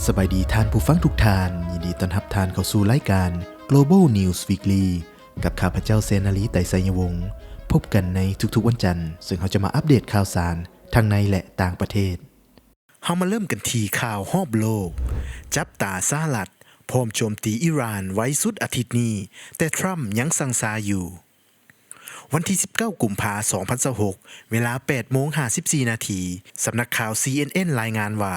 สบายดีท่านผู้ฟังทุกท่านยินดีต้อนรับท่านเข้าสู่รายการ Global News Weekly กับข้าพเจ้าเซนาลีไตรไสยวงศ์พบกันในทุกๆวันจันทร์ซึ่งเราจะมาอัปเดตข่าวสารทั้งในและต่างประเทศเฮามาเริ่มกันที่ข่าวรอบโลกจับตาสหรัฐพร้อมโจมตีอิหร่านไว้สุดอาทิตย์นี้แต่ทรัมป์ยังสังสาอยู่วันที่19กุมภาพันธ์2026เวลา 8:54 นาทีสำนักข่าว CNN รายงานว่า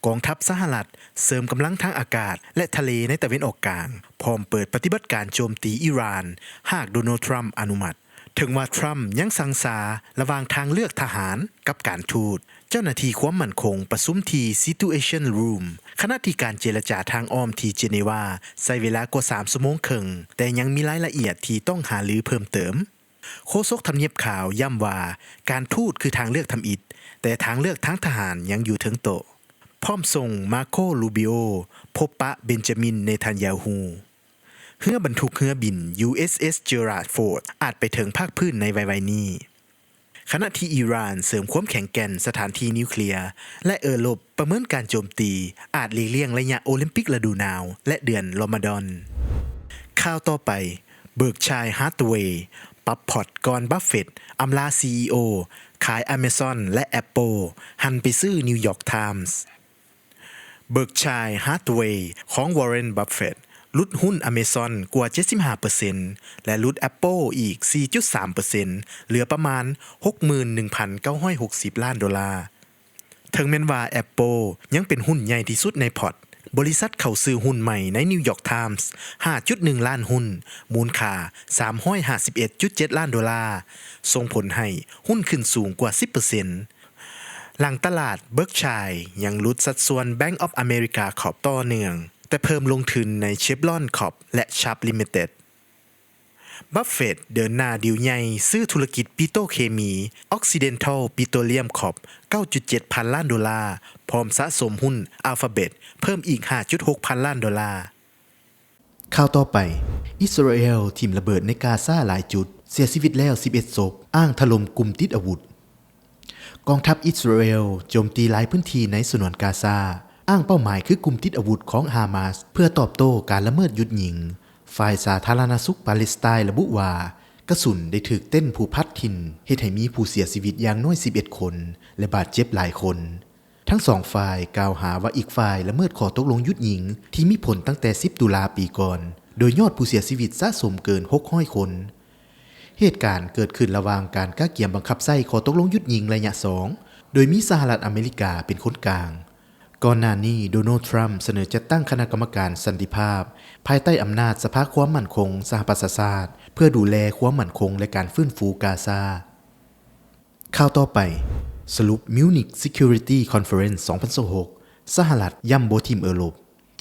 กองทัพสหรัฐเสริมกำลังทางอากาศและทะเลในตะวันออกกลางพร้อมเปิดปฏิบัติการโจมตีอิหร่านหากโดนัลด์ทรัมป์อนุมัติถึงว่าทรัมป์ยังสังสาระหว่างทางเลือกทหารกับการทูตเจ้าหน้าที่ความมั่นคงประชุมที่ Situation Room ขณะที่การเจรจาทางอ้อมที่เจนีวาใช้เวลากว่า3ชั่วโมงครึ่งแต่ยังมีรายละเอียดที่ต้องหารือเพิ่มเติมโฆษกทำเนียบข่าวย้ำว่าการทูตคือทางเลือกทำอิฐแต่ทางเลือกทางทหารยังอยู่ถึงโตพร้อมส่งมาโคลูบิโอพบปะเบนจามินเนทันยาฮูเรือบรรทุกเรือบิน USS Gerald Ford อาจไปถึงภาคพื้นในไวๆนี้ขณะที่อิหร่านเสริมความแข็งแกร่งสถานที่นิวเคลียร์และลบประเมินการโจมตีอาจหลีกเลี่ยงระยะโอลิมปิกฤดูหนาวและเดือนรอมฎอนข่าวต่อไปเบิร์กชัยฮาร์ทเวย์ปรับพอร์ตก่อนบัฟเฟตต์อำลา CEO ขาย Amazon และ Apple หันไปซื้อ New York Times เบิร์กชัยฮาร์ทเวย์ของ Warren Buffett ลดหุ้น Amazon กว่า 75% และลด Apple อีก 4.3% เหลือประมาณ 61,960 ล้านดอลลาร์ถึงแม้ว่า Apple ยังเป็นหุ้นใหญ่ที่สุดในพอร์ตบริษัทเข้าซื้อหุ้นใหม่ใน New York Times 5.1 ล้านหุ้นมูลค่า 351.7 ล้านดอลลาร์ส่งผลให้หุ้นขึ้นสูงกว่า 10%หลังตลาดเบิร์กชัยยังลดสัดส่วน Bank of America Corp ต่อเนื่องแต่เพิ่มลงทุนใน Chevron Corp และ Sharp Limited บัฟเฟตต์เดินหน้าดีลใหญ่ซื้อธุรกิจปิโตรเคมี Occidental Petroleum Corp 9.7 พันล้านดอลลาร์พร้อมสะสมหุ้น Alphabet เพิ่มอีก 5.6 พันล้านดอลลาร์ข่าวต่อไปอิสราเอลทิ่มระเบิดในกาซาหลายจุดเสียชีวิตแล้ว11ศพอ้างถล่มกลุ่มติดอาวุธกองทัพอิสราเอลโจมตีหลายพื้นที่ในฉนวนกาซาอ้างเป้าหมายคือกลุ่มติดอาวุธของฮามาสเพื่อตอบโต้การละเมิดหยุดยิงฝ่ายสาธารณสุขปาเลสไตน์ระบุว่ากระสุนได้ถูกเต้นผู้พัดถิ่นเฮ็ดให้มีผู้เสียชีวิตอย่างน้อย11คนและบาดเจ็บหลายคนทั้ง2ฝ่ายกล่าวหาว่าอีกฝ่ายละเมิดข้อตกลงหยุดยิงที่มีผลตั้งแต่10ตุลาปีก่อนโดยยอดผู้เสียชีวิตสะสมเกิน600คนเหตุการณ์เกิดขึ้นระหว่างการกะเกียมบังคับใช้ข้อตกลงหยุดยิงระยะ2โดยมีสหรัฐอเมริกาเป็นคนกลางก่อนหน้านี้โดนัลด์ทรัมป์เสนอจัดตั้งคณะกรรมการสันติภาพภายใต้อำนาจสภาความมั่นคงสหประชาชาติเพื่อดูแลความมั่นคงและการฟื้นฟูกาซาข่าวต่อไปสรุป Munich Security Conference 2026สหรัฐย่ำบ่ทิ่มยุโรป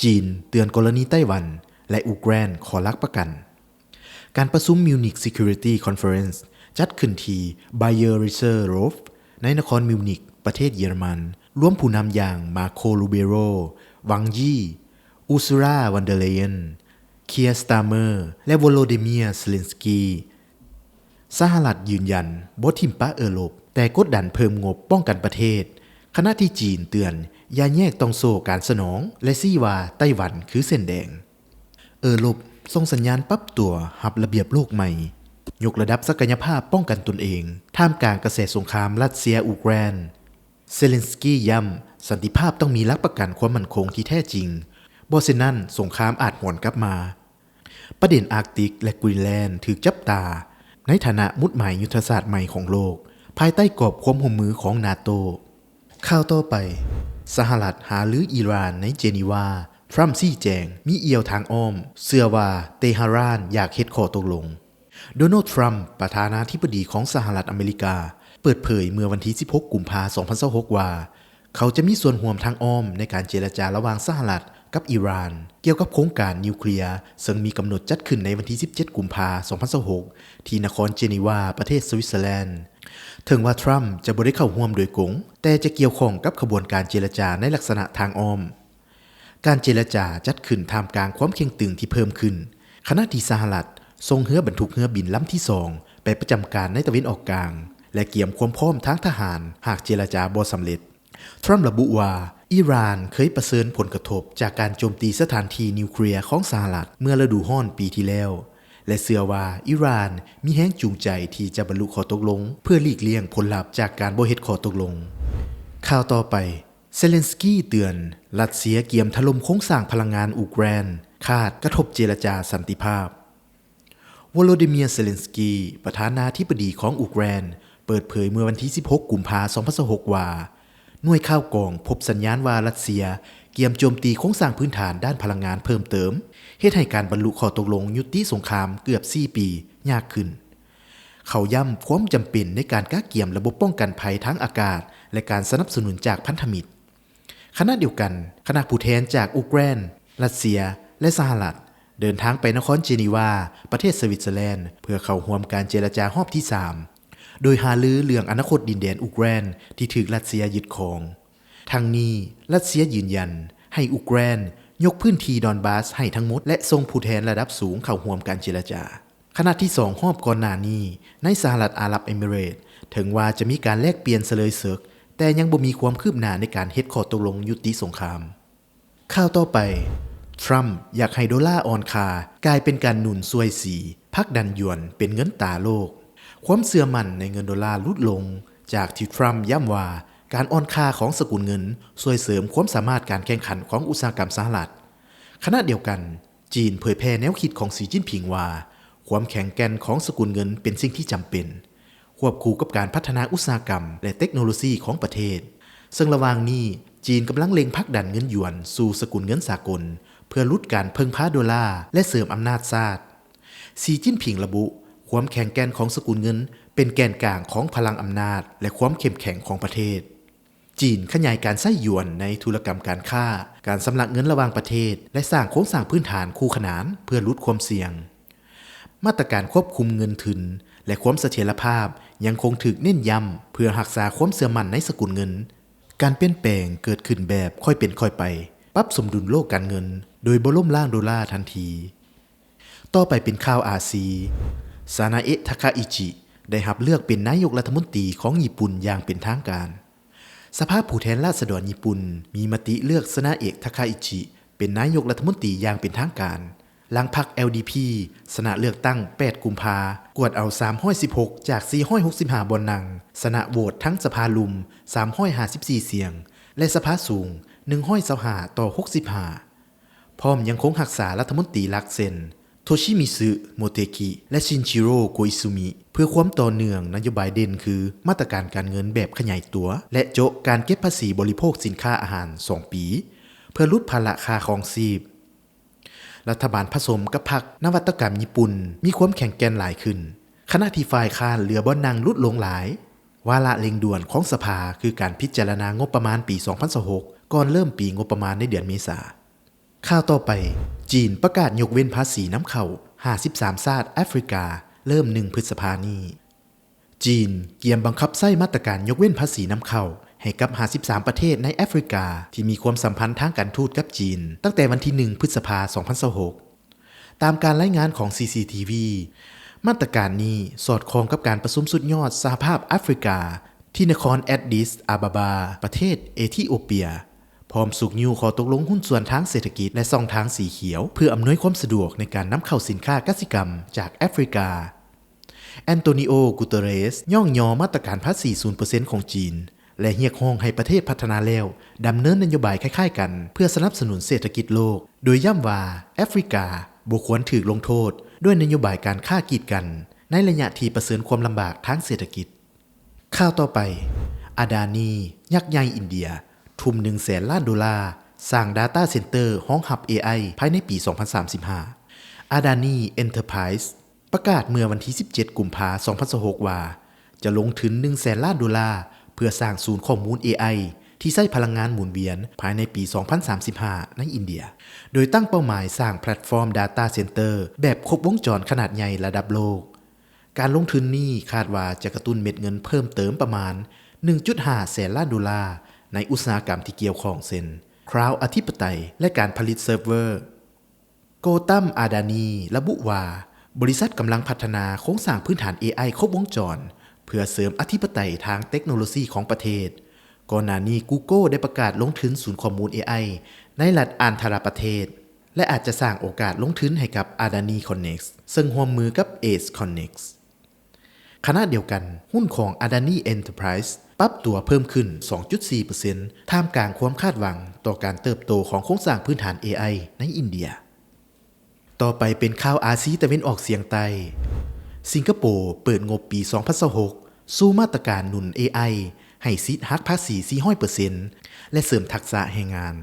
จีนเตือนกรณีไต้หวันและยูเครนขอหลักประกันการประชุม Munich Security Conference จัดขึ้นที่ Bayerischer-Hof ในนครมิวนิกประเทศเยอรมันรวมผู้นำอย่างมาโคลูเบโรวังยี่อูซูราวันเดเลนเคียร์สตาร์เมอร์และโวโลดิเมียร์เซเลนสกีสหรัฐยืนยันบ่ทิ่มปะยุโรปแต่กดดันเพิ่มงบป้องกันประเทศขณะที่จีนเตือนอย่าแยกต้องโซ่การสนองและซี้ว่าไต้หวันคือเส้นแดงยุโรปส่งสัญญาณปรับตัวรับระเบียบโลกใหม่ยกระดับศักยภาพป้องกันตนเองท่ามกลางกระแสสงครามรัสเซียยูเครนเซเลนสกี้ย้ำสันติภาพต้องมีหลักประกันความมั่นคงที่แท้จริงบ่เช่นนั้นสงครามอาจหวนกลับมาประเด็นอาร์กติกและกรีนแลนด์ถูกจับตาในฐานะมุดหมายยุทธศาสตร์ใหม่ของโลกภายใต้กรอบความร่วมมือของนาโตข่าวต่อไปสหรัฐหารืออิหร่านในเจนีวาทรัมป์ชี้แจงมีเอี่ยวทางอ้อมเชื่อว่าเตหะรานอยากเฮ็ดข้อตกลงโดนัลด์ทรัมป์ประธานาธิบดีของสหรัฐอเมริกาเปิดเผยเมื่อวันที่16กุมภาพันธ์2026ว่าเขาจะมีส่วนร่วมทางอ้อมในการเจรจาระหว่างสหรัฐกับอิหร่านเกี่ยวกับโครงการนิวเคลียร์ซึ่งมีกำหนดจัดขึ้นในวันที่17กุมภาพันธ์2026ที่นครเจนีวาประเทศสวิตเซอร์แลนด์ถึงว่าทรัมป์จะบ่ได้เข้าร่วมโดยตรงแต่จะเกี่ยวข้องกับขบวนการเจรจาในลักษณะทางอ้อมการเจรจาจัดขึ้นท่ามกลางความเข้มตึงที่เพิ่มขึ้นขณะที่สหรัฐส่งเรือบรรทุกเรือบินลำที่2ไปประจำการในตะวันออกกลางและเกี่ยมความพร้อมทางทหารหากเจรจาบ่สำเร็จทรัมป์ระบุว่า อิหร่านเคยประเสริญผลกระทบจากการโจมตีสถานที่นิวเคลียร์ของสหรัฐเมื่อฤดูร้อนปีที่แล้วและเชื่อว่าอิหร่านมีแรงจูงใจที่จะบรรลุข้อตกลงเพื่อหลีกเลี่ยงผลลัพธ์จากการบ่เฮ็ดข้อตกลงข่าวต่อไปเซเลนสกี้เตือนรัสเซียเกียมถล่มโครงสร้างพลังงานอูเครนคาดกระทบเจรจาสันติภาพวโลดิเมียร์เซเลนสกีประธานาธิบดีของอูเครนเปิดเผยเมื่อวันที่16กุมภาพันธ์2026ว่าหน่วยข่าวกองพบสัญญาณว่ารัสเซียเกียมโจมตีโครงสร้างพื้นฐานด้านพลังงานเพิ่มเติมเฮ็ดให้การบรรลุข้อตกลงยุติสงครามเกือบ4ปียากขึ้นเขาย้ำความจำเป็นในการก้าเกี่ยมระบบป้องกันภัยทั้งอากาศและการสนับสนุนจากพันธมิตรขณะเดียวกันคณะผู้แทนจากอูเครนรัสเซียและสหรัฐเดินทางไปนครเจนีวาประเทศสวิตเซอร์แลนด์เพื่อเข้าร่วมการเจรจารอบที่3โดยหารือเรื่องอนาคตดินแดนอูเครนที่ถูกรัสเซียยึดครองทั้งนี้รัสเซียยืนยันให้อูเครนยกพื้นที่ดอนบาสให้ทั้งหมดและส่งผู้แทนระดับสูงเข้าร่วมการเจรจาขณะที่2รอบก่อนหน้านี้ในสหรัฐอาหรับเอมิเรตส์ถึงว่าจะมีการแลกเปลี่ยนเสลยศึกแต่ยังบ่มีความคืบหน้าในการเฮ็ดข้อตกลงยุติสงครามข่าวต่อไปทรัมป์อยากให้ดอลลาร์อ่อนค่ากลายเป็นการหนุนซวยสีผลักดันหยวนเป็นเงินตราโลกความเชื่อมั่นในเงินดอลลาร์ลดลงจากที่ทรัมป์ย้ำว่าการอ่อนค่าของสกุลเงินช่วยเสริมความสามารถการแข่งขันของอุตสาหกรรมสหรัฐขณะเดียวกันจีนเผยแพร่แนวคิดของสีจิ้นผิงว่าความแข็งแกร่งของสกุลเงินเป็นสิ่งที่จำเป็นควบคู่กับการพัฒนาอุตสาหกรรมและเทคโนโลยีของประเทศซึ่งระหว่างนี้จีนกำลังเล็งผลักดันเงินหยวนสู่สกุลเงินสากลเพื่อลดการพึ่งพาดอลลาร์และเสริมอำนาจชาติสีจิ้นผิงระบุความแข็งแกร่งของสกุลเงินเป็นแกนกลางของพลังอำนาจและความเข้มแข็งของประเทศจีนขยายการใช้หยวนในธุรกรรมการค้าการสำนักเงินระหว่างประเทศและสร้างโครงสร้างพื้นฐานคู่ขนานเพื่อลดความเสี่ยงมาตรการควบคุมเงินทุนและความเสถียรภาพยังคงถูกเน้นย้ำเพื่อรักษาความเชื่อมั่นในสกุลเงินการเปลี่ยนแปลงเกิดขึ้นแบบค่อยเป็นค่อยไปปรับสมดุลโลกการเงินโดยบ่ล้มล้างดอลลาร์ทันทีต่อไปเป็นข่าวอาซีซานาเอะทาคาอิจิได้รับเลือกเป็นนายกรัฐมนตรีของญี่ปุ่นอย่างเป็นทางการสภาผู้แทนราษฎรญี่ปุ่นมีมติเลือกซานาเอะทาคาอิจิเป็นนายกรัฐมนตรีอย่างเป็นทางการหลังพรรค LDP ชนะเลือกตั้ง8กุมภาพันธ์กวดเอา316จาก465บนนั่งชนะโหวตทั้งสภาลุม354เสียงและสภาสูง125ต่อ65พร้อมยังคงรักษารัฐมนตรีหลักเซนโทชิมิสึโมเตกิและชินชิโร่โกอิซุมิเพื่อความต่อเนื่องนโยบายเด่นคือมาตรการการเงินแบบขยายตัวและโจะการเก็บภาษีบริโภคสินค้าอาหาร2ปีเพื่อลดภาระค่าครองชีพรัฐบาลผสมกับพรรคนวัตกรรมญี่ปุ่นมีความแข็งแกร่งหลายขึ้นขณะที่ฝ่ายค้านเหลือบ่นั่งลดลงหลายวาระเร่งด่วนของสภาคือการพิจารณางบประมาณปี2026ก่อนเริ่มปีงบประมาณในเดือนเมษายนข่าวต่อไปจีนประกาศยกเว้นภาษีน้ำเข้า53ชาติแอฟริกาเริ่ม1พฤษภาคมนี้จีนเตรียมบังคับใช้มาตรการยกเว้นภาษีน้ำเข้าให้กับ53ประเทศในแอฟริกาที่มีความสัมพันธ์ทางการทูตกับจีนตั้งแต่วันที่1พฤษภาคม2026ตามการรายงานของ CCTV มาตรการนี้สอดคล้องกับการประชุมสุดยอดสหภาพแอฟริกาที่นครแอดดิสอาบาบาประเทศเอธิโอเปียพร้อมสุกยูขอตกลงหุ้นส่วนทางเศรษฐกิจและช่องทางสีเขียวเพื่ออำนวยความสะดวกในการนำเข้าสินค้ากสิกรรมจากแอฟริกาแอนโตนิโอ กูเตเรสย่องยอมาตรการภาษี 0% ของจีนและเรียกร้องให้ประเทศพัฒนาแล้วดำเนินนโยบายคล้ายๆกันเพื่อสนับสนุนเศรษฐกิจโลกโดยย้ำว่าแอฟริกาบ่ควรถูกลงโทษด้วยนโยบายการค้ากีดกันในระยะที่ประเสริญความลำบากทางเศรษฐกิจข่าวต่อไปอาดานียักษ์ใหญ่อินเดียทุ่ม 100,000 ล้านดอลลาร์สร้าง Data Center ห้องหับ AI ภายในปี 2035 Adani Enterprise ประกาศเมื่อวันที่17กุมภาพันธ์2026ว่าจะลงทุน 100,000 ล้านดอลลาร์เพื่อสร้างศูนย์ข้อมูล AI ที่ใช้พลังงานหมุนเวียนภายในปี 2035 ในอินเดียโดยตั้งเป้าหมายสร้างแพลตฟอร์ม Data Center แบบครบวงจรขนาดใหญ่ระดับโลกการลงทุนนี้คาดว่าจะกระตุ้นเม็ดเงินเพิ่มเติมประมาณ 1.5 แสนล้านดอลลาร์ในอุตสาหกรรมที่เกี่ยวข้องเช่นคลาวด์อธิปไตยและการผลิตเซิร์ฟเวอร์โกตัม อาดานีระบุว่าบริษัทกำลังพัฒนาโครงสร้างพื้นฐาน AI ครบวงจรเพื่อเสริมอธิปไตยทางเทคโนโลยีของประเทศ ก่อนหน้านี้ Google ได้ประกาศลงทุนศูนย์ข้อมูล AI ในรัฐอันธรประเทศและอาจจะสร้างโอกาสลงทุนให้กับ Adani Connex ซึ่งร่วมมือกับ Ace Connex ขณะเดียวกันหุ้นของ Adani Enterprise ปรับตัวเพิ่มขึ้น 2.4% ท่ามกลางความคาดหวังต่อการเติบโตของโครงสร้างพื้นฐาน AI ในอินเดียต่อไปเป็นข่าวอาซีตะวันออกเฉียงใต้สิงคโปร์เปิดงบปี 2026 สู่มาตรการหนุน AI ให้สิทธิ์หักภาษี 400% และเสริมทักษะแรงงาน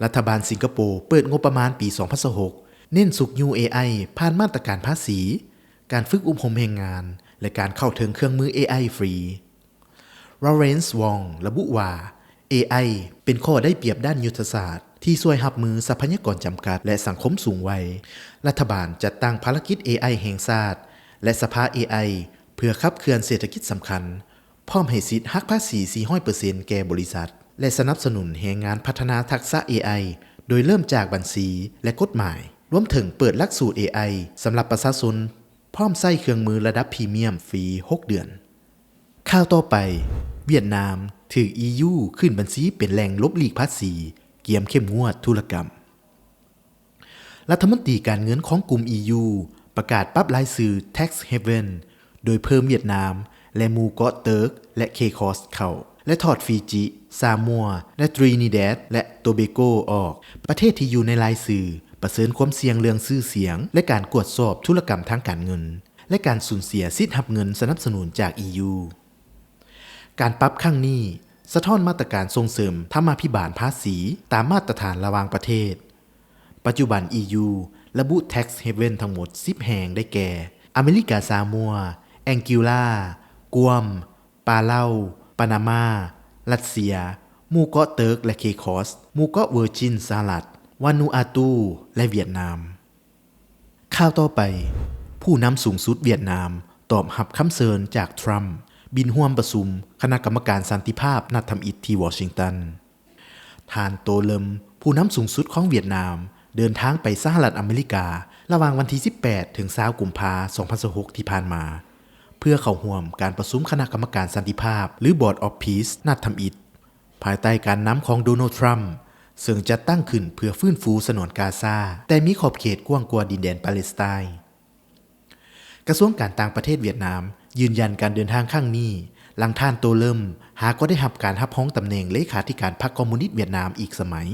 รัฐบาลสิงคโปร์เปิดงบประมาณปี 2026 เน้นสุกยู AI ผ่านมาตรการภาษีการฝึกอบรมแรงงานและการเข้าถึงเครื่องมือ AI ฟรีลอเรนซ์วองระบุว่า AI เป็นข้อได้เปรียบด้านยุทธศาสตร์ที่ช่วยรับมือทรัพยากรจำกัดและสังคมสูงวัยรัฐบาลจัดตั้งภารกิจ AI แห่งชาติและสภา AI เพื่อขับเคลื่อนเศรษฐกิจสำคัญพร้อมให้สิทธิ์หักภาษี 400% แก่บริษัทและสนับสนุนแรงงานพัฒนาทักษะ AI โดยเริ่มจากบัญชีและกฎหมายรวมถึงเปิดหลักสูตร AI สำหรับประชาชนพร้อมใช้เครื่องมือระดับพรีเมียมฟรี 6 เดือนข่าวต่อไปเวียดนามถูก EU ขึ้นบัญชีเป็นแหล่งลบหลีกภาษีเกียมเข้มงวดธุรกรรมรัฐมนตรีการเงินของกลุ่ม EU ประกาศปรับรายชื่อ Tax Haven โดยเพิ่มเวียดนามและหมู่เกาะเติร์กและเคคอสเข้าและถอดฟิจิซามัวและตรีนิแดดและโตเบโกออกประเทศที่อยู่ในรายชื่อประเสริญความเสี่ยงเรื่องชื่อเสียงและการกวดสอบธุรกรรมทางการเงินและการสูญเสียสิทธิ์รับเงินสนับสนุนจาก EU การปรับครั้งนี้สะท้อนมาตรการส่งเสริมธรรมาภิบาลภาษีตามมาตรฐานระหว่างประเทศปัจจุบัน EU ระบุ Tax Haven ทั้งหมด 10 แห่งได้แก่อเมริกาซามัวแองกิลากวมปาเลาปานามารัสเซียหมู่เกาะเติร์กและเคคอสหมู่เกาะเวอร์จินสหรัฐวานูอาตูและเวียดนามข่าวต่อไปผู้นำสูงสุดเวียดนามตอบรับคำเชิญจากทรัมป์บินร่วมประชุมคณะกรรมการสันติภาพนัดทำอิฐที่วอชิงตันท่านโตเลิมผู้นำสูงสุดของเวียดนามเดินทางไปสหรัฐอเมริการะหว่างวันที่ 18 ถึง 20 กุมภาพันธ์ 2026 ที่ผ่านมาเพื่อเข้าร่วมการประชุมคณะกรรมการสันติภาพหรือ Board of Peace นัดทำอิฐภายใต้การนำของโดนัลด์ทรัมป์ซึ่งจะตั้งขึ้นเพื่อฟื้นฟูฉนวนกาซาแต่มีขอบเขตกว้างกว่าดินแดนปาเลสไตน์กระทรวงการต่างประเทศเวียดนามยืนยันการเดินทางครั้งนี้หลังท่านโตเลิมหาก็ได้รับการรับฮ้องตำแหน่งเลขาธิการพรรคคอมมิวนิสต์เวียดนามอีกสมัย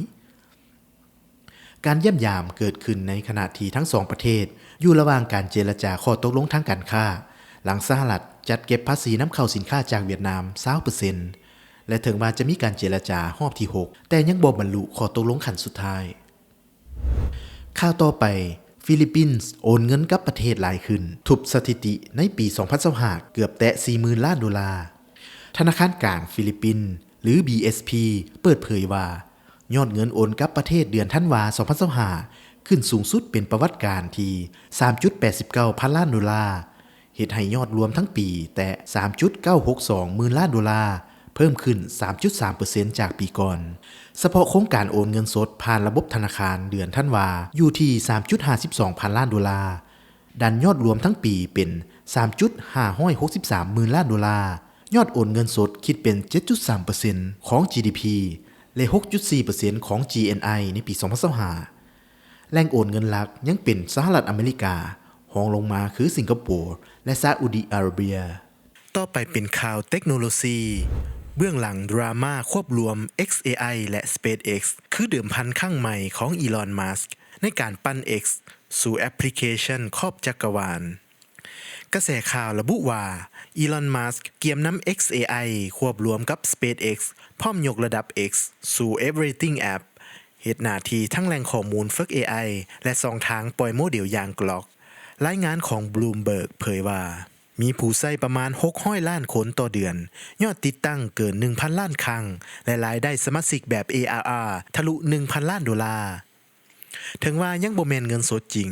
การเยี่ยมยามเกิดขึ้นในขณะที่ทั้งสองประเทศอยู่ระหว่างการเจรจาข้อตกลงทางการค้าหลังสหรัฐจัดเก็บภาษีนำเข้าสินค้าจากเวียดนาม 20% และถึงว่าจะมีการเจรจารอบที่ 6 แต่ยังบ่บรรลุข้อตกลงขั้นสุดท้ายข่าวต่อไปฟิลิปปินส์โอนเงินกับประเทศหลายขึ้นทุบสถิติในปี 2025 เกือบแตะ 40,000 ล้านดอลลาร์ธนาคารกลางฟิลิปปินส์หรือ BSP เปิดเผยว่ายอดเงินโอนกับประเทศเดือนธันวาคม 2025 ขึ้นสูงสุดเป็นประวัติการที่ 3.89 พันล้านดอลลาร์เฮ็ดให้ยอดรวมทั้งปีแต่ 3.962 หมื่นล้านดอลลาร์เพิ่มขึ้น 3.3% จากปีก่อนเฉพาะโครงการโอนเงินสดผ่านระบบธนาคารเดือนธันวาอยู่ที่ 3.52 พันล้านดอลลาร์ดันยอดรวมทั้งปีเป็น 3.563 หมื่นล้านดอลลาร์ยอดโอนเงินสดคิดเป็น 7.3% ของ GDP และ 6.4% ของ GNI ในปี 2025แหล่งโอนเงินหลักยังเป็นสหรัฐอเมริการองลงมาคือสิงคโปร์และซาอุดิอาระเบียต่อไปเป็นข่าวเทคโนโลยีเบื้องหลังดราม่าควบรวม XAI และ SpaceX คือเดิมพันข้างใหม่ของอีลอนมัสก์ในการปั้น X สู่แอปพลิเคชันครอบจักรวาลกระแสข่าวระบุว่าอีลอนมัสก์เกียมนำ XAI ควบรวมกับ SpaceX พร้อมยกระดับ X สู่ Everything App เฮ็ดหน้าที่ทั้งแหล่งข้อมูลฝึก AI และช่องทางปล่อยโมเดลอย่างกลอกรายงานของ Bloomberg เผยว่ามีผู้ใช้ประมาณ600ล้านคนต่อเดือนยอดติดตั้งเกิน 1,000 ล้านครั้งและรายได้สมาชิกแบบ ARR ทะลุ 1,000 ล้านดอลลาร์ถึงว่ายังบ่แม่นเงินสดจริง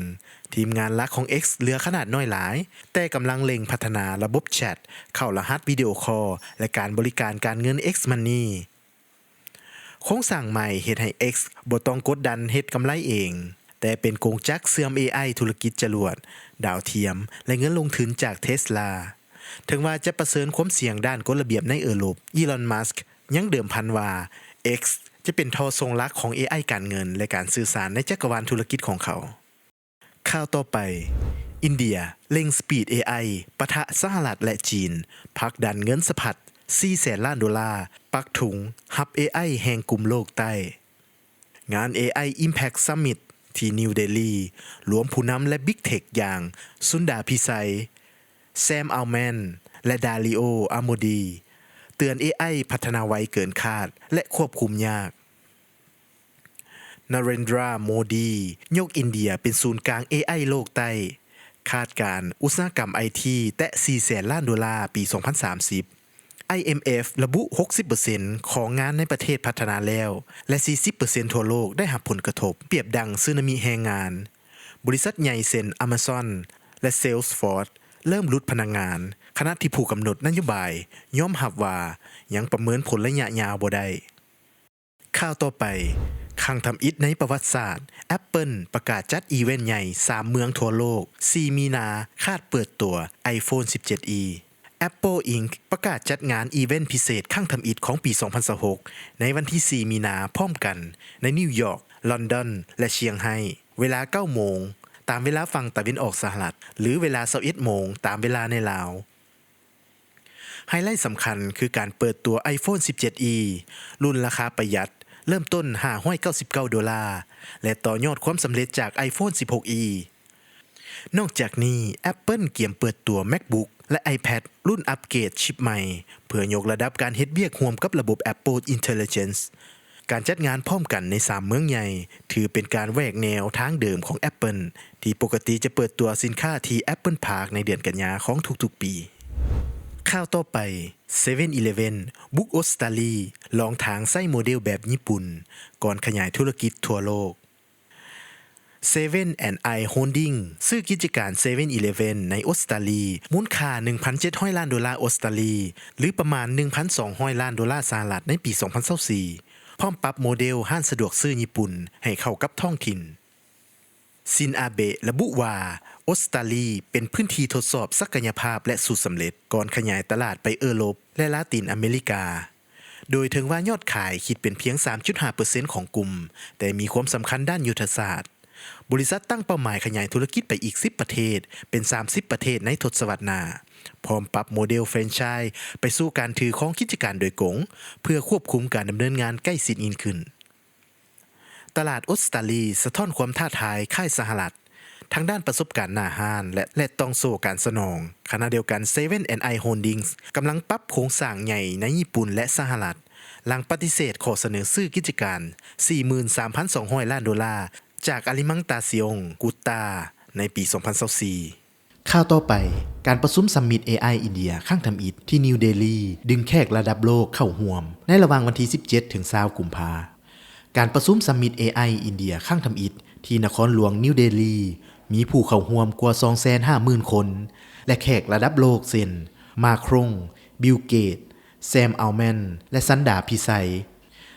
ทีมงานหลักของ X เหลือขนาดน้อยหลายแต่กำลังเล็งพัฒนาระบบแชทเข้ารหัสวิดีโอคอลและการบริการการเงิน X Money โครงสร้างใหม่เฮ็ดให้ X บ่ต้องกดดันเฮ็ดกำไรเองแต่เป็นกงจักรเสื่อม AI ธุรกิจจรวดดาวเทียมและเงินลงทุนจาก Tesla ถึงว่าจะประเสริญความเสี่ยงด้านกฎระเบียบในเอโรปอีลอนมัสก์ยังเดิมพันว่า X จะเป็นท่อส่งหลักของ AI การเงินและการสื่อสารในจักรวาลธุรกิจของเขาข่าวต่อไปอินเดียเล็ง Speed AI ปะทะสหรัฐและจีนผลักดันเงินสะพัด 400,000 ล้านดอลลาร์ปักถุงฮับ AI แห่งกลุ่มโลกใต้งาน AI Impact Summit ที่นิวเดลีรวมผู้นำและ Big Tech อย่างสุนดาพิไซแซมอัลแมนและดาริโออาโมดีเตือน AI พัฒนาไวเกินคาดและควบคุมยากนเรนดราโมดียกอินเดียเป็นศูนย์กลาง AI โลกใต้คาดการอุตสาหกรรม IT แตะ 400,000 ล้านดอลลาร์ปี 2030 IMF ระบุ 60% ของงานในประเทศพัฒนาแล้วและ 40% ทั่วโลกได้รับผลกระทบเปรียบดังสึนามิแรงงานบริษัทใหญ่เช่น Amazon และ Salesforce เริ่มลดพนักงานขณะที่ผู้กำหนดนโยบายยอมรับว่ายังประเมินผลระยะยาวบ่ได้ข่าวต่อไปครั้งทำอิฐในประวัติศาสตร์ Apple ประกาศจัดอีเวนต์ใหญ่ 3 เมืองทั่วโลก 4 มีนาคาดเปิดตัว iPhone 17e Apple Inc. ประกาศจัดงานอีเวนต์พิเศษครั้งทำอิฐของปี 2026 ในวันที่ 4 มีนาพร้อมกันในนิวยอร์ก ลอนดอน และเชียงไฮ้เวลา 9 โมงตามเวลาฝั่งตะวันออกสหรัฐหรือเวลา 21 โมงตามเวลาในลาวไฮไลท์สำคัญคือการเปิดตัว iPhone 17e รุ่นราคาประหยัดเริ่มต้น$599และต่อยอดความสำเร็จจาก iPhone 16e นอกจากนี้ Apple เกียมเปิดตัว MacBook และ iPad รุ่นอัปเกรดชิปใหม่เพื่อยกระดับการเฮ็ดเวียกร่วมกับระบบ Apple Intelligence การจัดงานพร้อมกันใน 3 เมืองใหญ่ถือเป็นการแหวกแนวทางเดิมของ Apple ที่ปกติจะเปิดตัวสินค้าที่ Apple Park ในเดือนกันยาของทุกๆปีข่าวต่อไป 7-Eleven บุกออสเตรเลียลองทางใช้โมเดลแบบญี่ปุ่นก่อนขยายธุรกิจทั่วโลก 7&i Holding ซื้อกิจการ 7-Eleven ในออสเตรเลียมูลค่า 1,700 ล้านดอลลาร์ออสเตรเลียหรือประมาณ 1,200 ล้านดอลลาร์สหรัฐในปี 2024พร้อมปรับโมเดลห้างสะดวกซื้อญี่ปุ่นให้เข้ากับท้องถิ่นซินอาเบะระบุว่าออสเตรเลียเป็นพื้นที่ทดสอบศักยภาพและสูตรสำเร็จก่อนขยายตลาดไปเอโรปและลาตินอเมริกาโดยถึงว่ายอดขายคิดเป็นเพียง 3.5% ของกลุ่มแต่มีความสำคัญด้านยุทธศาสตร์บริษัทตั้งเป้าหมายขยายธุรกิจไปอีก10ประเทศเป็น30ประเทศในทศวรรษหน้าพร้อมปรับโมเดลแฟรนไชส์ไปสู่การถือของกิจการโดยกงเพื่อควบคุมการดำเนินงานใกล้ชิดยิ่งขึ้นตลาดออสเตรเลียสะท้อนความท้าทายค่ายสหรัฐทางด้านประสบการณ์หน้าห้านและต้องโซ่การสนองขณะเดียวกัน 7&i Holdings กำลังปรับโครงสร้างใหญ่ในญี่ปุ่นและสหรัฐหลังปฏิเสธขอเสนอซื้อกิจการ 43,200 ล้านดอลลาร์จากอาลิมังตาซิองกุตตาในปี 2024ข่าวต่อไปการประชุมซัมมิต AI อินเดียครั้งทำอิฐที่นิวเดลีดึงแขกระดับโลกเข้าร่วมในระหว่างวันที่ 17 ถึง 20 กุมภาพันธ์การประชุมซัมมิต AI อินเดียครั้งทำอิฐที่นครหลวงนิวเดลีมีผู้เข้าร่วมกว่า 250,000 คนและแขกระดับโลกเช่นมาครงบิลเกตแซมอัลแมนและซันดาพิไซ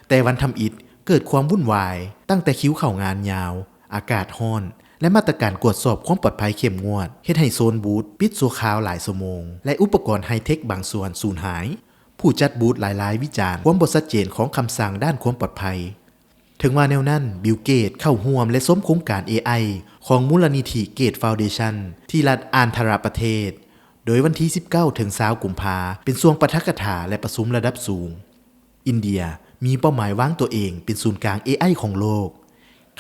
แต่วันทำอิฐเกิดความวุ่นวายตั้งแต่คิวเข้างานยาวอากาศร้อนและมาตรการกวดสอบความปลอดภัยเข้มงวดเฮ็ดให้โซนบูธปิดชั่วคราวหลายชั่วโมงและอุปกรณ์ไฮเทคบางส่วนสูญหายผู้จัดบูธหลายๆวิจารณ์ความบ่ชัดเจนของคำสั่งด้านความปลอดภัยถึงว่าแนวนั้นบิลเกตเข้าร่วมและส้มโครงการ AI ของมูลนิธิเกตฟาวเดชั่นที่รัฐอานธาประเทศโดยวันที่ 19 ถึง 20 กุมภาพันธ์เป็นช่วงปาฐกถาและประชุมระดับสูงอินเดียมีเป้าหมายวางตัวเองเป็นศูนย์กลาง AI ของโลก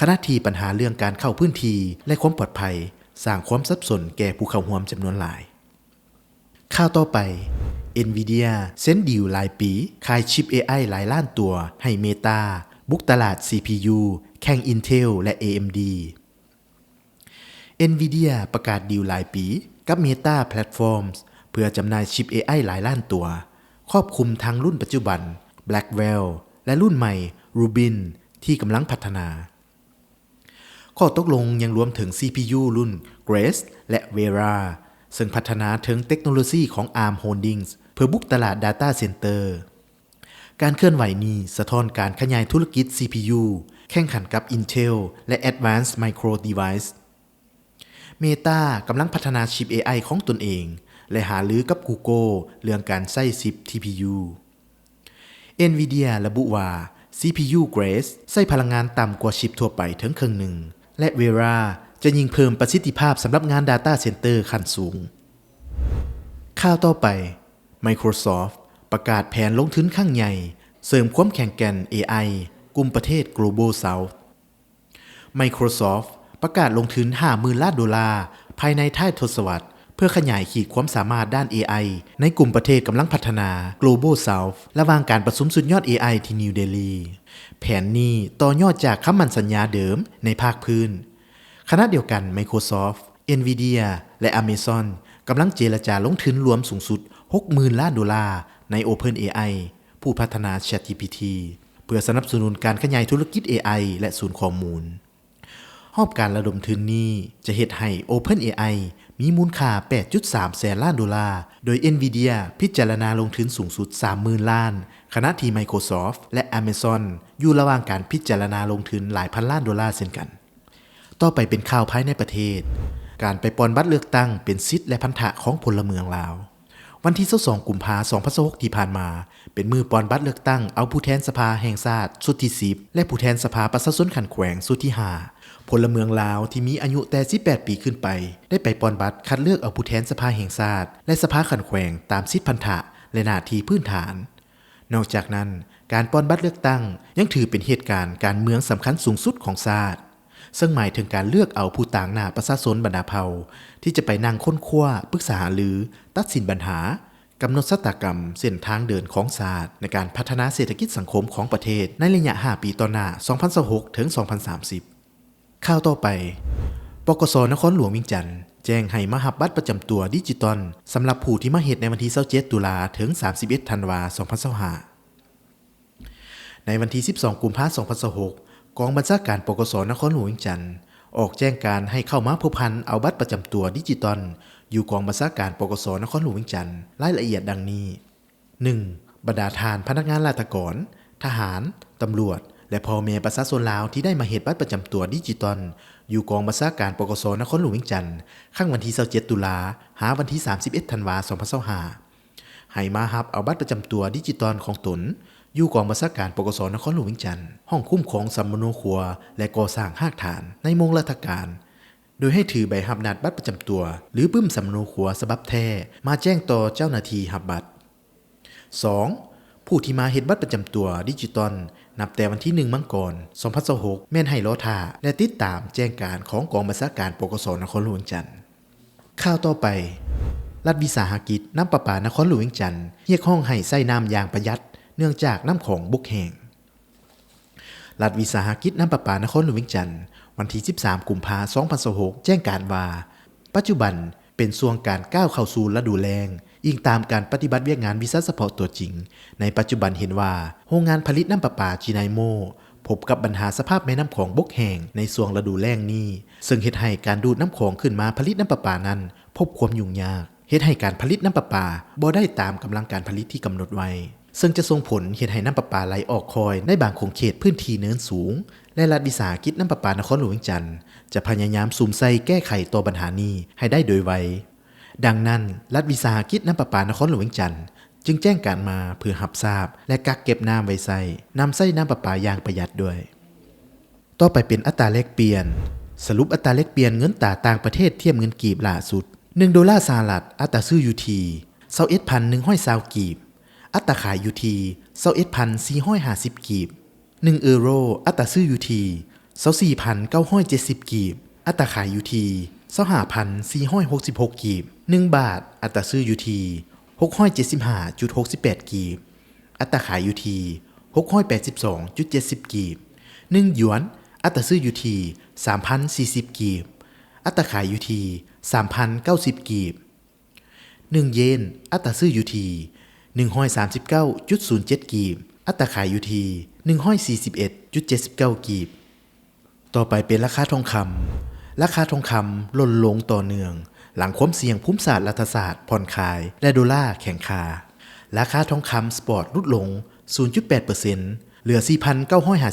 ขณะที่ปัญหาเรื่องการเข้าพื้นที่และความปลอดภัยสร้างความสับสนแก่ผู้เข้าร่วมจำนวนหลายข่าวต่อไป Nvidia เซ็นดีลรายปีขายชิป AI หลายล้านตัวให้ Meta บุกตลาด CPU แข่ง Intel และ AMD Nvidia ประกาศดีลรายปีกับ Meta Platforms เพื่อจำหน่ายชิป AI หลายล้านตัวครอบคลุมทั้งรุ่นปัจจุบัน Blackwell และรุ่นใหม่ Rubin ที่กำลังพัฒนาข้อตกลงยังรวมถึง CPU รุ่น Grace และ Vera ซึ่งพัฒนาถึงเทคโนโลยีของ ARM Holdings เพื่อบุกตลาด Data Center การเคลื่อนไหวนี้สะท้อนการขยายธุรกิจ CPU แข่งขันกับ Intel และ Advanced Micro Device Meta กำลังพัฒนาชิป AI ของตนเอง และหารือกับ Google เรื่องการใช้ชิป TPU Nvidia ระบุว่า CPU Grace ใช้พลังงานต่ำกว่าชิปทั่วไปถึงครึ่งหนึ่งและ Vera จะยิ่งเพิ่มประสิทธิภาพสำหรับงาน Data Center ขั้นสูงข่าวต่อไป Microsoft ประกาศแผนลงทุนครั้งใหญ่เสริมความแข็งแกร่ง AI กลุ่มประเทศ Global South Microsoft ประกาศลงทุน 50,000 ล้านดอลลาร์ภายในท้ายทศวรรษเพื่อขยายขีดความสามารถด้าน AI ในกลุ่มประเทศกำลังพัฒนา Global South ระหว่างการประชุมสุดยอด AI ที่นิวเดลีแผนนี้ต่อยอดจากคำมั่นสัญญาเดิมในภาคพื้นขณะเดียวกัน Microsoft Nvidia และ Amazon กำลังเจรจาลงทุนรวมสูงสุด 60,000 ล้านดอลลาร์ใน OpenAI ผู้พัฒนา ChatGPT เพื่อสนับสนุนการขยายธุรกิจ AI และศูนย์ข้อมูลรอบการระดมทุนนี้จะเฮ็ดให้ OpenAI มีมูลค่า 8.3 แสนล้านดอลลาร์โดย Nvidia พิจารณาลงทุนสูงสุด 30,000 ล้านขณะที่ Microsoft และ Amazon อยู่ระหว่างการพิจารณาลงทุนหลายพันล้านดอลลาร์เช่นกันต่อไปเป็นข่าวภายในประเทศการไปปอนบัตรเลือกตั้งเป็นสิทธิและพันธะของพลเมืองลาววันที่22กุมภาพันธ์2026ที่ผ่านมาเป็นมือปอนบัตรเลือกตั้งเอาผู้แทนสภาแห่งชาติสุดที่10และผู้แทนสภาประชาชนขันแขวงสุดที่5พลเมืองลาวที่มีอายุแต่18ปีขึ้นไปได้ไปปอนบัตรคัดเลือกเอาผู้แทนสภาแห่งชาติและสภาขันแขวงตามสิทธิพันธะและหน้าที่พื้นฐานนอกจากนั้นการปอนบัตรเลือกตั้งยังถือเป็นเหตุการณ์การเมืองสำคัญสูงสุดของชาติซึ่งหมายถึงการเลือกเอาผู้ต่างหน้าประชาชนบรรดาเผ่าที่จะไปนั่งค้นคว้าปรึกษาหรือตัดสินปัญหากำหนดชะตากรรมเส้นทางเดินของชาติในการพัฒนาเศรษฐกิจสังคมของประเทศในระยะ5ปีต่อหน้า2026ถึง2030ข่าวต่อไปปกส.นครหลวงเวียงจันทน์แจ้งให้มารับบัตรประจำตัวดิจิตอลสำหรับผู้ที่มาเฮ็ดในวันที่27ตุลาถึง31ธันวาคม2025ในวันที่12กุมภาพันธ์2026กองบัญชาการปกส.นครหลวงเวียงจันทน์ออกแจ้งการให้เข้ามาผูกพันเอาบัตรประจำตัวดิจิตอลอยู่กองบัญชาการปกส.นครหลวงเวียงจันทน์รายละเอียดดังนี้ 1. บรรดาทานพนักงานราชการทหารตำรวจและพ่อแม่ประชาชนลาวที่ได้มาเฮ็ดบัตรประจำตัวดิจิตอลอยู่กองบัญชาการปกส.นครหลวงเวียงจันทน์ข้างวันที่27ตุลาหาวันที่31ธันวาคม2025ให้มารับเอาบัตรประจำตัวดิจิตอลของตนอยู่กองบัญชาการปกส.นครหลวงเวียงจันทน์ห้องคุ้มครองสัมมโนครัวและก่อสร้างหากฐานในมงราชการโดยให้ถือใบรับนัดบัตรประจำตัวหรือปึ้มสำเนาครัวฉบับแท้มาแจ้งต่อเจ้าหน้าที่รับบัตร 2. ผู้ที่มาเฮ็ดบัตรประจำตัวดิจิตอลนับแต่วันที่1มังกร2026แม่นให้รอท่าและติดตามแจ้งการของกองบัญชาการปกส.นครหลวงเวียงจันทน์ข่าวต่อไปรัฐวิสาหกิจน้ำประปานครหลวงเวียงจันทน์เรียกร้องให้ใช้น้ำอย่างประหยัดเนื่องจากน้ำของบกแห้งรัฐวิสาหกิจน้ำประปานครหลวงเวียงจันทน์วันที่13กุมภาพันธ์2026แจ้งการว่าปัจจุบันเป็นช่วงการก้าวเข้าสู่ฤดูแล้งอิงตามการปฏิบัติเวียกงานวิชาเฉพาะตัวจริงในปัจจุบันเห็นว่าโรงงานผลิตน้ำประปาจีไนโมพบกับปัญหาสภาพแม่น้ำของบกแห้งในช่วงฤดูแล้งนี้ซึ่งเฮ็ดให้การดูดน้ำของขึ้นมาผลิตน้ำประปานั้นพบความยุ่งยากเฮ็ดให้การผลิตน้ำประปาบ่ได้ตามกำลังการผลิตที่กำหนดไว้ซึ่งจะส่งผลเฮ็ดให้น้ำประปาไหลออกคอยในบางของเขตพื้นที่เนินสูงและรัฐวิสาหกิจน้ำประปานครหลวงเวียงจันทน์จะพยายามซุ่มใส่แก้ไขต่อปัญหานี้ให้ได้โดยไวดังนั้นรัฐวิสาหกิจน้ำประปานครหลวงเวียงจันทน์จึงแจ้งการมาเพื่อรับทราบและกักเก็บน้ำไว้ใช้นำใช้น้ำประปาอย่างประหยัดด้วยต่อไปเป็นอัตราแลกเปลี่ยนสรุปอัตราแลกเปลี่ยนเงินตราต่างประเทศเทียบเงินกีบล่าสุด1ดอลลาร์สหรัฐอัตราซื้ออยู่ที่21,120กีบอัตราขายอยู่ที่21,450กีบ1เอโรอัตราซื้ออยู่ที่24,970กีบอัตราขายอยู่ที่25,466กีบ1บาทอัตราซื้ออยู่ที่675.68กีบอัตราขายอยู่ที่682.70กีบ1หยวนอัตราซื้ออยู่ที่3,040กีบอัตราขายอยู่ที่3,090กีบ1เยนอัตราซื้ออยู่ที่139.07กีบอัตราขายอยู่ที่141.79กีบต่อไปเป็นราคาทองคำราคาทองคำลดลงต่อเนื่องหลังความเสี่ยงภูมิศาสตร์รัฐศาสตร์ผ่อนคลายและดอลลาร์แข็งค่าราคาทองคำสปอตลดลง 0.8% เหลือ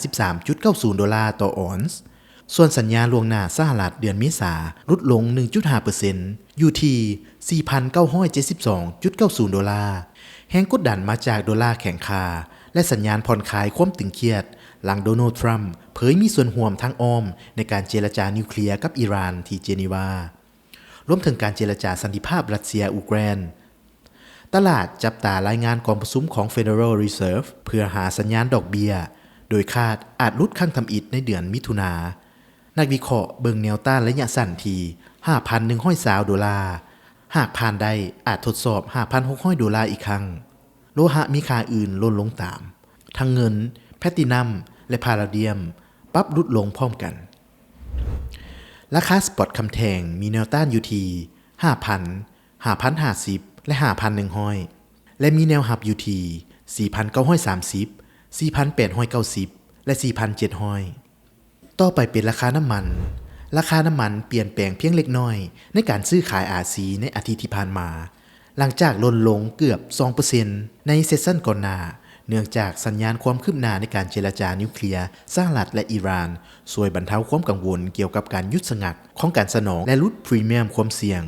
4,953.90 ดอลลาร์ต่อออนซ์ส่วนสัญญาล่วงหน้าสหรัฐเดือนเมษายนลดลง 1.5% อ อยู่ที่ 4,972.90 ดอลลาร์แรงกดดันมาจากดอลลาร์แข็งค่าและสัญญาณผ่อนคลายความตึงเครียดหลังโดนัลด์ทรัมป์เผยมีส่วนร่วมทางอ้อมในการเจรจานิวเคลียร์กับอิหร่านที่เจนีวารวมถึงการเจรจาสันติภาพรัสเซียยูเครนตลาดจับตารายงานกองประชุมของ Federal Reserve เพื่อหาสัญญาณดอกเบี้ยโดยคาดอาจลดขั้นทำอิฐในเดือนมิถุนายนนักวิเคราะห์เบิ่งแนวต้านระยะสั้นที่ 5,120 ดอลลาร์หากผ่านได้อาจทดสอบ 5,600 ดอลลาร์อีกครั้งโลหะมีค่าอื่นลดลงตามทั้งเงินแพลตินัมและพาราเดียมปรับลดลงพร้อมกันราคาสปอตคำแทงมีแนวต้านอยู่ที่ 5,000 5,050 และ 5,100 และมีแนวหับอยู่ที่ 4,930 4,890 และ 4,700 ต่อไปเป็นราคาน้ำมันราคาน้ำมันเปลี่ยนแปลงเพียงเล็กน้อยในการซื้อขายอาซีในอาทิตย์ที่ผ่านมาหลังจากลดลงเกือบ 2% ในเซสชั่นก่อนหน้าเนื่องจากสัญญาณความคืบหน้าในการเจรจานิวเคลียร์สหรัฐและอิหร่านช่วยบรรเทาความกังวลเกี่ยวกับการหยุดชะงักของการสนองและลดพรีเมียมความเสี่ยง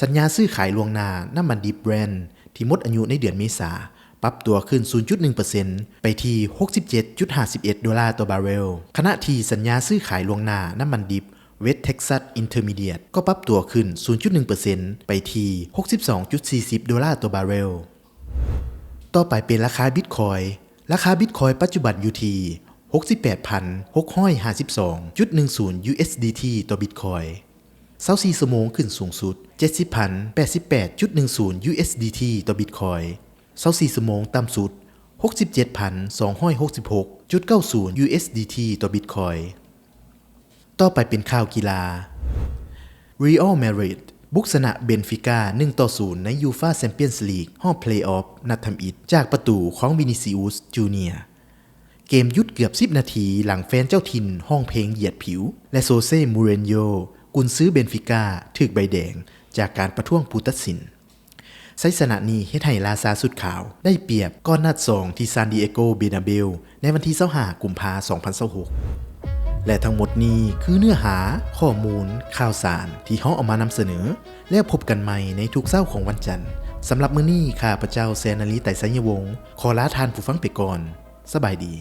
สัญญาซื้อขายล่วงหน้าน้ำมันดิบแบรนท์ที่หมดอายุในเดือนเมษายนปรับตัวขึ้น 0.1% ไปที่ 67.51 ดอลลาร์ต่อบาร์เรลขณะที่สัญญาซื้อขายล่วงหน้าน้ำมันดิบเวสต์เท็กซัสอินเตอร์มีเดียตก็ปรับตัวขึ้น 0.1% ไปที่ 62.40 ดอลลาร์ต่อบาร์เรลต่อไปเป็นราคาบิตคอยน์ราคาบิตคอยน์ปัจจุบันอยู่ที่ 68,652.10 USDT ต่อบิตคอยน์24ชั่วโมงขึ้นสูงสุด 70,088.10 USDT ต่อบิตคอยน์24ชั่วโมงต่ำสุด 67,266.90 USDT ต่อบิตคอยน์ต่อไปเป็นข่าวกีฬา Real Madrid บุกชนะเบนฟิก้า 1-0 ในยูฟ่าแชมเปี้ยนส์ลีกรอบเพลย์ออฟนัดทำอิฐจากประตูของวินิซิอุสจูเนียร์เกมหยุดเกือบ10นาทีหลังแฟนเจ้าถิ่นห้องเพลงเหยียดผิวและโซเซ่มูรินโญ่กุนซือเบนฟิก้าถูกใบแดงจากการประท้วงผู้ตัดสินชัยชนะนี้เฮ็ดให้ลาซาสุดขาวได้เปรียบก่อนนัด2ที่ซานดิเอโกเบนาเบลในวันที่25กุมภาพันธ์ 2026และทั้งหมดนี้คือเนื้อหาข้อมูลข่าวสารที่เฮาเอามานำเสนอแล้วพบกันใหม่ในทุกเช้าของวันจันทร์สำหรับมื้อนี้ข้าพเจ้าแสนนฤทัยไสยวงศ์ขอลาท่านผู้ฟังไปก่อนสบายดี